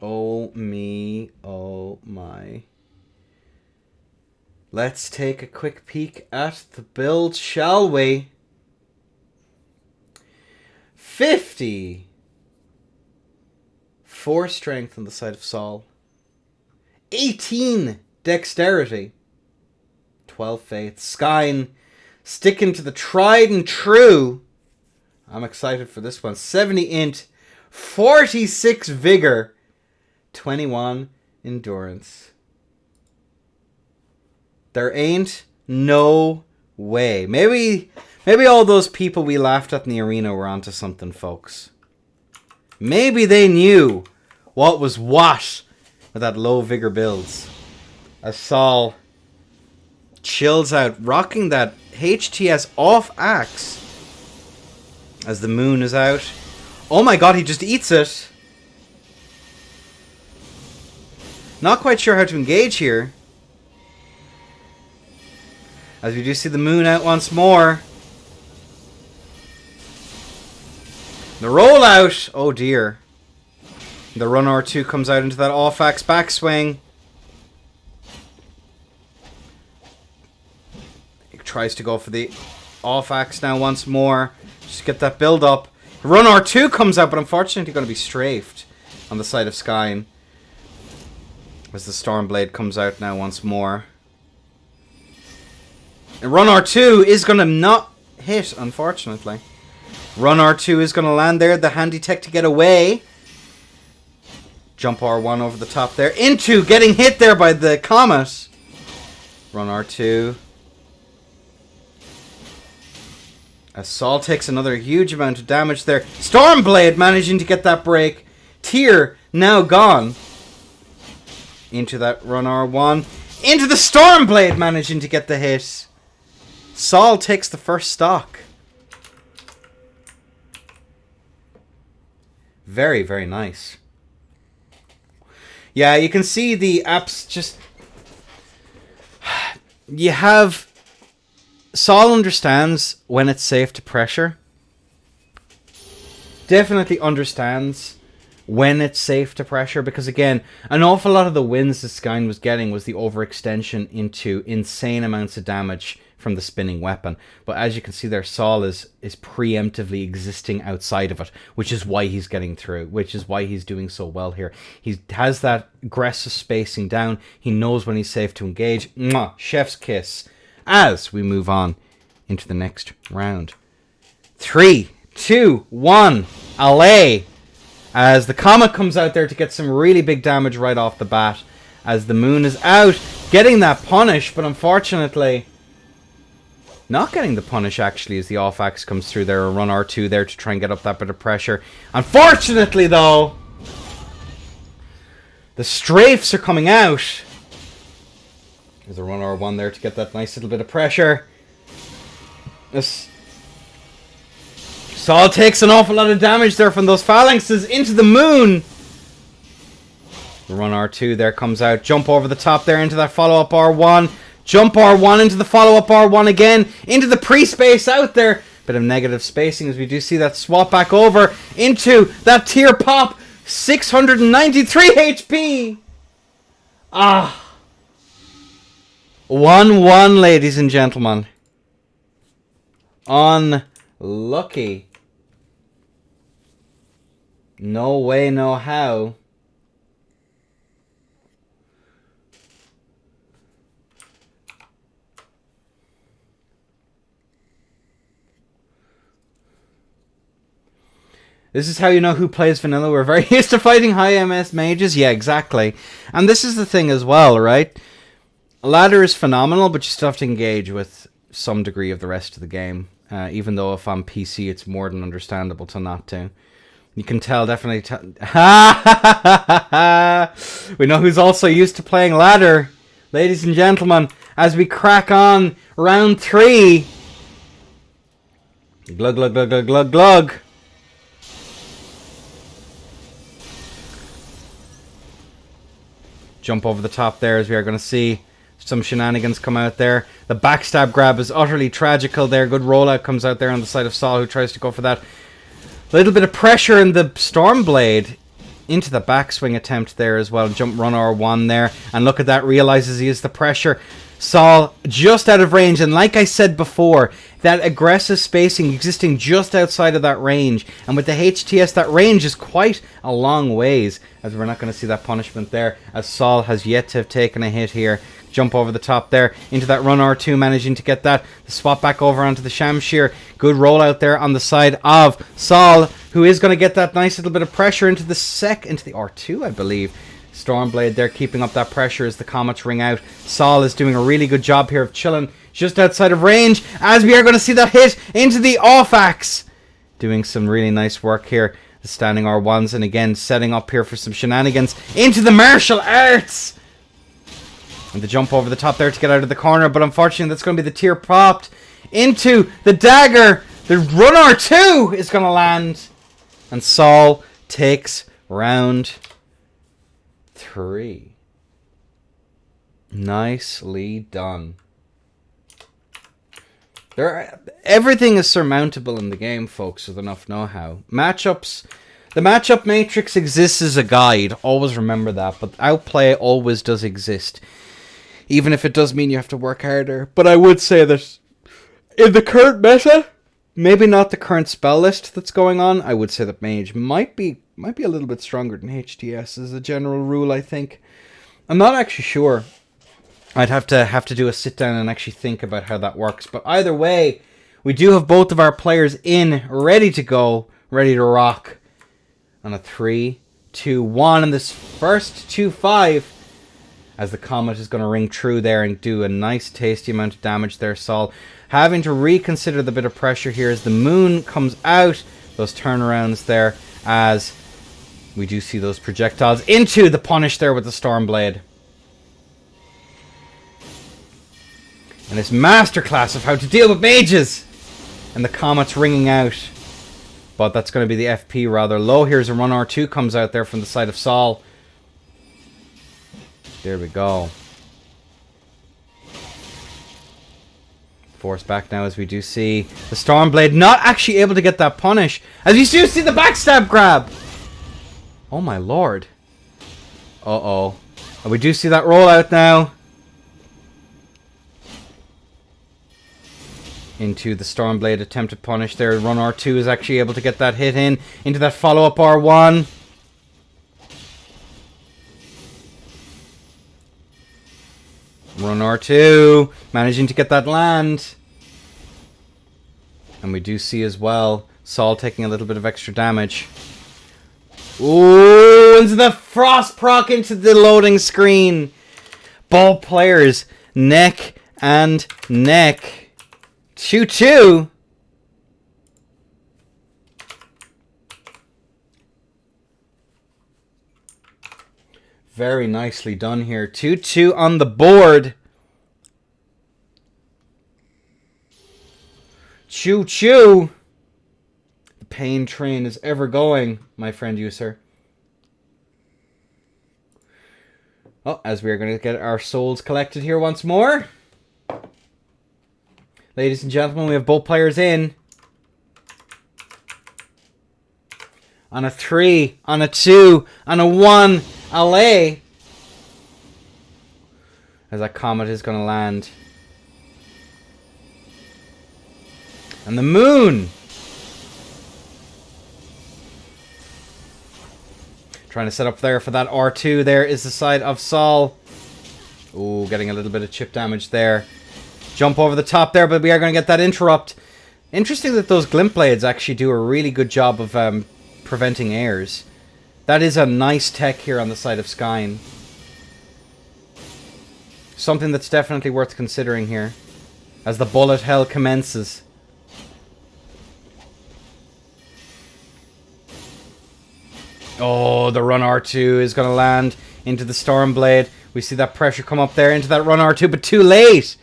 Oh me, oh my. Let's take a quick peek at the build, shall we? 50. 4 strength on the side of Saul. 18 dexterity. 12 faith. Skyn sticking to the tried and true. I'm excited for this one. 70 int. 46 vigor. 21 endurance. There ain't no way. Maybe all those people we laughed at in the arena were onto something, folks. Maybe they knew what was what with that low vigor builds. As Saul chills out, rocking that HTS off axe as the moon is out. Oh my god, he just eats it. Not quite sure how to engage here. As we do see the moon out once more. The rollout! Oh dear. The run R2 comes out into that off-axe backswing. He tries to go for the off-axe now once more. Just get that build up. Run R2 comes out, but unfortunately going to be strafed on the side of Skyn. As the Stormblade comes out now once more. And Run R2 is going to not hit, unfortunately. Run R2 is going to land there. The handy tech to get away. Jump R1 over the top there. Into getting hit there by the Comet. Run R2. As Saul takes another huge amount of damage there. Stormblade managing to get that break. Tear now gone. Into that Run R1. Into the Stormblade managing to get the hit. Saul takes the first stock. Very, very nice. Yeah, you can see the apps just... You have... Saul understands when it's safe to pressure. Definitely understands when it's safe to pressure. Because again, an awful lot of the wins that Skyn was getting was the overextension into insane amounts of damage from the spinning weapon. But as you can see there, Saul is preemptively existing outside of it, which is why he's getting through, which is why he's doing so well here. He has that aggressive spacing down. He knows when he's safe to engage. Mwah! Chef's kiss. As we move on into the next round. 3, 2, 1. Alley. As the Comet comes out there to get some really big damage right off the bat. As the moon is out, getting that punish, but unfortunately... Not getting the punish, actually, as the off-axe comes through there. A Run R2 there to try and get up that bit of pressure. Unfortunately, though, the strafes are coming out. There's a Run R1 there to get that nice little bit of pressure. This Saul takes an awful lot of damage there from those phalanxes into the moon. The Run R2 there comes out. Jump over the top there into that follow-up R1. Jump R1 into the follow-up R1 again. Into the pre-space out there. Bit of negative spacing as we do see that swap back over into that tier pop. 693 HP. Ah. 1-1, ladies and gentlemen. Unlucky. No way, no how. This is how you know who plays vanilla. We're very used to fighting high MS mages. Yeah, exactly. And this is the thing as well, right? Ladder is phenomenal, but you still have to engage with some degree of the rest of the game. Even though if on PC, it's more than understandable to not to. You can tell, definitely... We know who's also used to playing ladder. Ladies and gentlemen, as we crack on round 3. Glug, glug, glug, glug, glug, glug. Jump over the top there as we are going to see some shenanigans come out there. The backstab grab is utterly tragical there. Good rollout comes out there on the side of Saul, who tries to go for that little bit of pressure in the Stormblade. into the backswing attempt there as well. Jump run R1 there. And look at that. Realizes he has the pressure. Sol just out of range. And like I said before, that aggressive spacing existing just outside of that range. And with the HTS, that range is quite a long ways. As we're not going to see that punishment there. As Sol has yet to have taken a hit here. Jump over the top there into that run R2, managing to get that. The swap back over onto the Shamshir. Good rollout there on the side of Sol, who is going to get that nice little bit of pressure into the R2, I believe. Stormblade there keeping up that pressure as the comets ring out. Sol is doing a really good job here of chilling just outside of range, as we are going to see that hit into the off-axe. Doing some really nice work here. The standing R1s, and again setting up here for some shenanigans into the martial arts. And the jump over the top there to get out of the corner, but unfortunately that's going to be the tier popped into the dagger. The run R2 is going to land. And Sol takes round 3. Nicely done. Everything is surmountable in the game, folks, with enough know-how. Matchups. The matchup matrix exists as a guide. Always remember that. But outplay always does exist. Even if it does mean you have to work harder. But I would say that in the current meta, maybe not the current spell list that's going on, I would say that Mage might be a little bit stronger than HTS as a general rule, I think. I'm not actually sure. I'd have to do a sit down and actually think about how that works. But either way, we do have both of our players in, ready to go, ready to rock. On a 3, 2, 1, and this first 2-5, as the Comet is going to ring true there and do a nice tasty amount of damage there. Sol having to reconsider the bit of pressure here as the moon comes out. Those turnarounds there as we do see those projectiles into the punish there with the Stormblade. And this masterclass of how to deal with mages. And the Comet's ringing out. But that's going to be the FP rather low. Here's a run R2 comes out there from the side of Sol. There we go. Force back now as we do see the Stormblade not actually able to get that punish. As you do see the backstab grab. Oh my lord. Uh-oh. And we do see that rollout now. Into the Stormblade attempt to punish there. Run R2 is actually able to get that hit in. Into that follow-up R1. Run R2. Managing to get that land. And we do see as well Sol taking a little bit of extra damage. Ooh, into the frost proc into the loading screen. Both players neck and neck. 2-2. Very nicely done here. 2-2 on the board. Choo-choo. The pain train is ever going, my friend user. Oh, as we are going to get our souls collected here once more. Ladies and gentlemen, we have both players in. On a 3, on a 2, on a 1, LA. As that comet is going to land. And the moon. Trying to set up there for that R2. There is the side of Sol. Ooh, getting a little bit of chip damage there. Jump over the top there, but we are going to get that interrupt. Interesting that those glint blades actually do a really good job of preventing airs. That is a nice tech here on the side of Skyn. Something that's definitely worth considering here. As the bullet hell commences. Oh, the run R2 is going to land into the Stormblade. We see that pressure come up there into that run R2, but too late.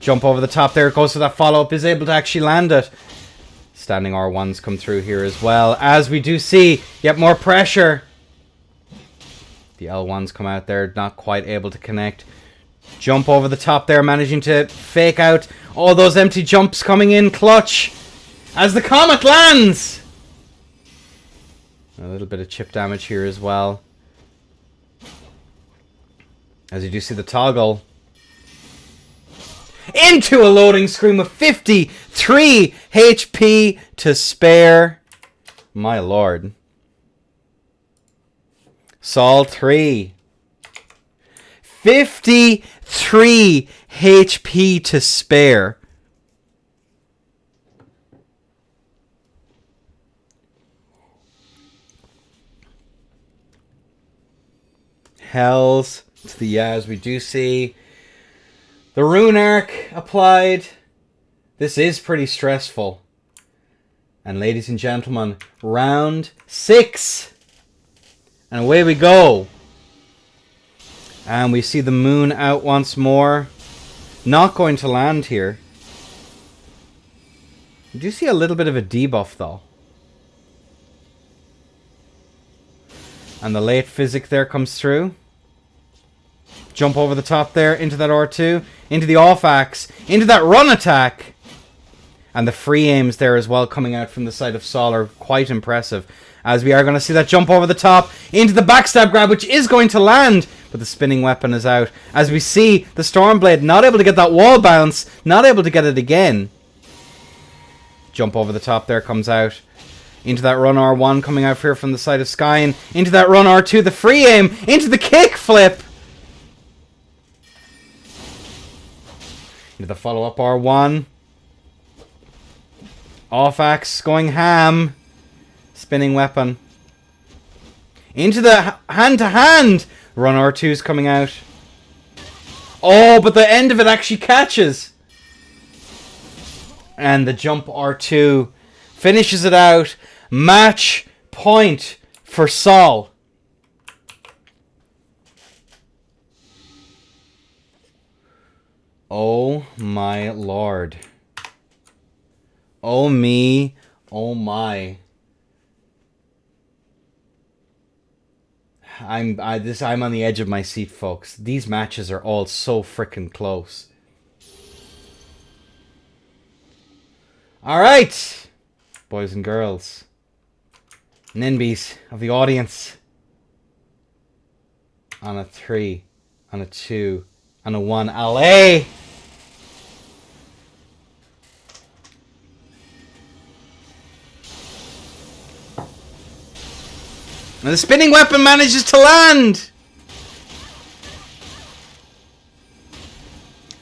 Jump over the top there. It goes to that follow-up. Is able to actually land it. Standing R1s come through here as well. As we do see, yet more pressure. The L1s come out there. Not quite able to connect. Jump over the top there. Managing to fake out all those empty jumps coming in clutch. As the comet lands. A little bit of chip damage here as well. As you do see the toggle. Into a loading screen with 53 HP to spare. My lord. Sol 3. 53 HP to spare. Hells to the Yaz. We do see the rune arc applied. This is pretty stressful. And ladies and gentlemen, round 6. And away we go. And we see the moon out once more. Not going to land here. You do see a little bit of a debuff though. And the late physic there comes through. Jump over the top there into that R2. Into the off axe. Into that run attack. And the free aims there as well coming out from the side of Sol are quite impressive. As we are going to see that jump over the top into the backstab grab, which is going to land. But the spinning weapon is out. As we see the Stormblade not able to get that wall bounce. Not able to get it again. Jump over the top there comes out. Into that run R1 coming out here from the side of Skyen. Into that run R2, the free aim. Into the kick flip. Into the follow-up R1. Off axe going ham. Spinning weapon. Into the hand-to-hand. Run R2's coming out. Oh, but the end of it actually catches. And the jump R2 finishes it out. Match point for Sol. Oh my lord. Oh me. Oh my. I'm on the edge of my seat, folks. These matches are all so freaking close. All right, boys and girls, NINBIs of the audience. On a 3, on a 2, on a 1, LA. And the spinning weapon manages to land.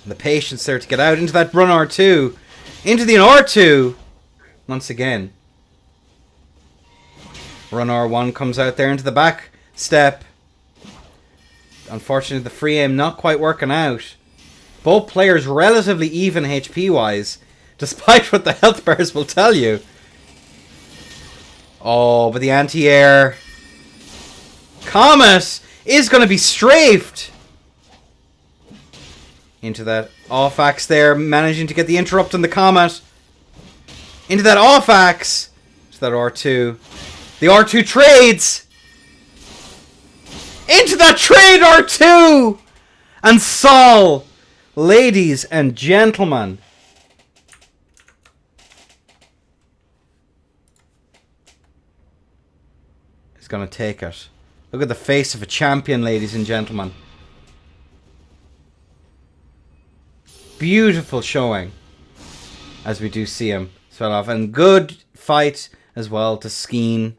And the patience there to get out into that run R2. Into the R2. Once again. Run R1 comes out there into the back step. Unfortunately, the free aim not quite working out. Both players relatively even HP wise. Despite what the health bars will tell you. Oh, but the anti-air Comet is going to be strafed. Into that off axe there, managing to get the interrupt on the Comet. Into that off axe. To that R2. The R2 trades. Into that trade R2. And Sol, ladies and gentlemen, is going to take it. Look at the face of a champion, ladies and gentlemen. Beautiful showing. As we do see him swell off. And good fight as well to Skyen.